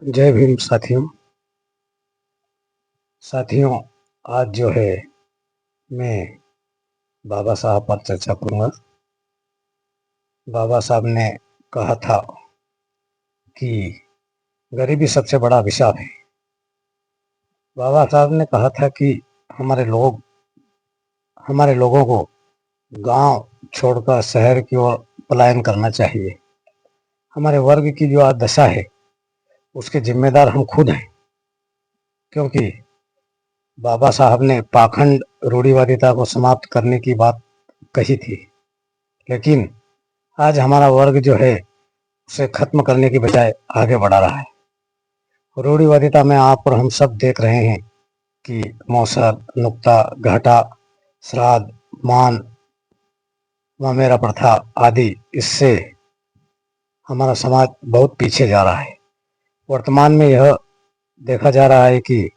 जय भीम साथियों। साथियों, आज जो है मैं बाबा साहब पर चर्चा करूंगा। बाबा साहब ने कहा था कि गरीबी सबसे बड़ा अभिशाप है। बाबा साहब ने कहा था कि हमारे लोगों को गांव छोड़कर शहर की ओर पलायन करना चाहिए। हमारे वर्ग की जो आज दशा है उसके जिम्मेदार हम खुद हैं, क्योंकि बाबा साहब ने पाखंड रूढ़िवादिता को समाप्त करने की बात कही थी, लेकिन आज हमारा वर्ग जो है उसे खत्म करने की बजाय आगे बढ़ा रहा है। रूढ़िवादिता में आप और हम सब देख रहे हैं कि मौसर, नुक्ता, घाटा, श्राद्ध, मान, मेरा प्रथा आदि, इससे हमारा समाज बहुत पीछे जा रहा है। वर्तमान में यह देखा जा रहा है कि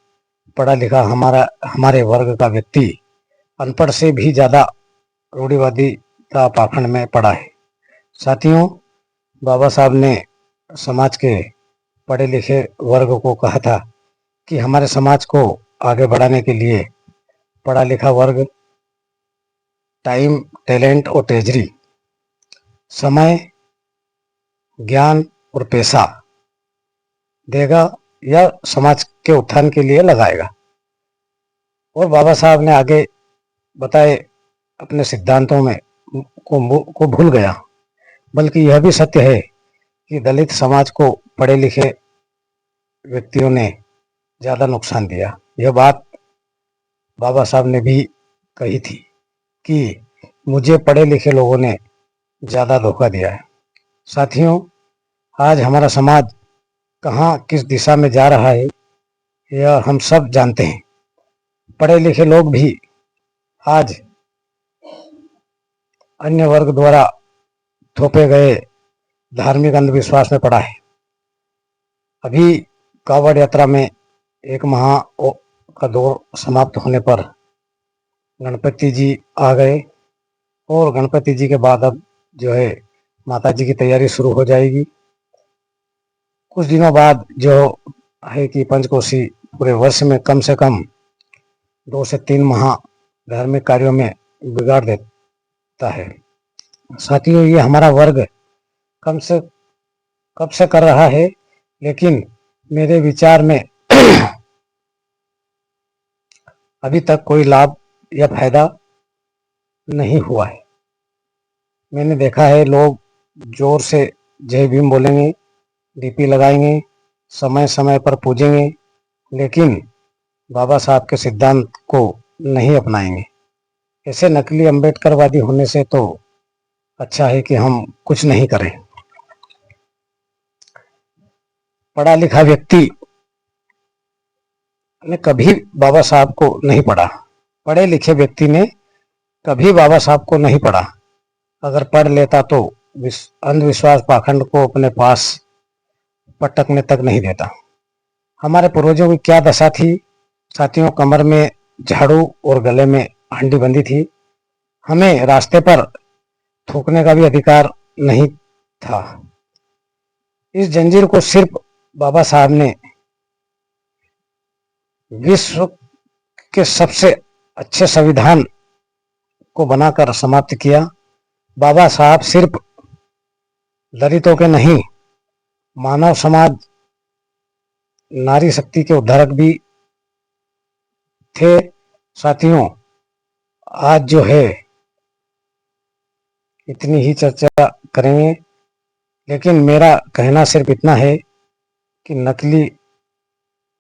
पढ़ा लिखा हमारे वर्ग का व्यक्ति अनपढ़ से भी ज़्यादा रूढ़िवादिता पाखंड में पड़ा है। साथियों, बाबा साहब ने समाज के पढ़े लिखे वर्ग को कहा था कि हमारे समाज को आगे बढ़ाने के लिए पढ़ा लिखा वर्ग टाइम, टैलेंट और ट्रेजरी, समय, ज्ञान और पैसा देगा या समाज के उत्थान के लिए लगाएगा। और बाबा साहब ने आगे बताए अपने सिद्धांतों में को भूल गया, बल्कि यह भी सत्य है कि दलित समाज को पढ़े लिखे व्यक्तियों ने ज़्यादा नुकसान दिया। यह बात बाबा साहब ने भी कही थी कि मुझे पढ़े लिखे लोगों ने ज़्यादा धोखा दिया है। साथियों, आज हमारा समाज कहाँ किस दिशा में जा रहा है यह हम सब जानते हैं। पढ़े लिखे लोग भी आज अन्य वर्ग द्वारा थोपे गए धार्मिक अंधविश्वास में पड़ा है। अभी कावड़ यात्रा में एक माह का दौर समाप्त होने पर गणपति जी आ गए और गणपति जी के बाद अब जो है माता जी की तैयारी शुरू हो जाएगी। कुछ दिनों बाद जो है कि पंचकोशी पूरे वर्ष में कम से कम 2 से 3 माह धार्मिक कार्यों में बिगाड़ देता है। साथियों, ये हमारा वर्ग कब से कर रहा है, लेकिन मेरे विचार में अभी तक कोई लाभ या फायदा नहीं हुआ है। मैंने देखा है लोग जोर से जय भीम बोलेंगे, डीपी लगाएंगे, समय समय पर पूजेंगे, लेकिन बाबा साहब के सिद्धांत को नहीं अपनाएंगे। ऐसे नकली अम्बेडकरवादी होने से तो अच्छा है कि हम कुछ नहीं करें। पढ़ा लिखा व्यक्ति ने कभी बाबा साहब को नहीं पढ़ा। पढ़े लिखे व्यक्ति ने कभी बाबा साहब को नहीं पढ़ा। अगर पढ़ लेता तो अंधविश्वास पाखंड को अपने पास पटकने तक नहीं देता। हमारे पूर्वजों की क्या दशा थी साथियों, कमर में झाड़ू और गले में हंडी बंधी थी। हमें रास्ते पर थूकने का भी अधिकार नहीं था। इस जंजीर को सिर्फ बाबा साहब ने विश्व के सबसे अच्छे संविधान को बनाकर समाप्त किया। बाबा साहब सिर्फ दलितों के नहीं, मानव समाज, नारी शक्ति के उद्धारक भी थे। साथियों, आज जो है इतनी ही चर्चा करेंगे, लेकिन मेरा कहना सिर्फ इतना है कि नकली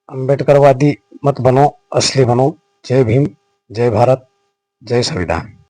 अम्बेडकरवादी मत बनो, असली बनो। जय भीम, जय भारत, जय संविधान।